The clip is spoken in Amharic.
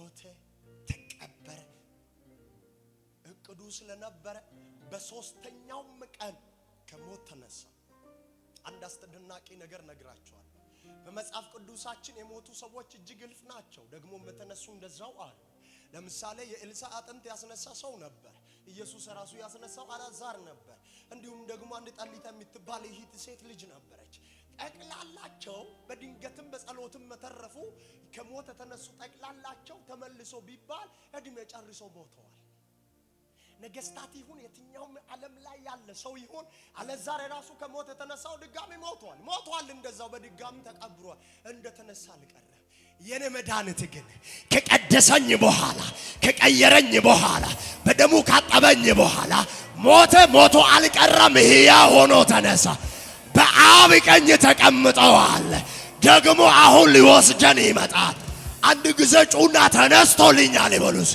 ሞተ፣ ተቀበረ። እቅዱ ስለነበረ በሶስተኛውም ቀን ከሞት ተነሳ። አንድ አስደናቂ ነገር ነግራቸዋለሁ። በመጽሐፍ ቅዱሳችን የሞቱ ሰዎች እጅግ እልፍ ናቸው። ደግሞ የተነሱ እንደዛው አሉ። ለምሳሌ የኤልሳ አጥንት ያስነሳ ሰው ነበር። ኢየሱስ ራሱ ያስነሳው አልዓዛር ነበር። እንዲሁም ደግሞ አንድ ጣሊታ የምትባል የሂት ሴት ልጅ ነበረች። ጠቅላላቸው በድንገትም በጸሎትም መተረፉ። ከሞት ተነሱ። ጠቅላላቸው ተመልሶ ቢባል እድሜ ጨርሰው ሞተዋል። ነገስታት ይሁን የትኛውም ዓለም ላይ ያለ ሰው ይሁን አልዓዛር ራሱ ከሞት የተነሳው ድጋሚ ሞቷል። እንደዛው በድጋሚ ተቀብሯል። እንደተነሳ አልቀረ። የኔ መድኃኒት ግን ከቀደሰኝ በኋላ ከቀየረኝ በኋላ በደሙ ካጠበኝ በኋላ ሞቶ አልቀረም። ሕያው ሆኖ ተነሳ። በአብ ቀኝ ተቀምጠዋል። ደግሞ አሁን ሊወስደን ይመጣል። አንድ ጊዜ ጩና ተነስቶልኛል ይበሉስ።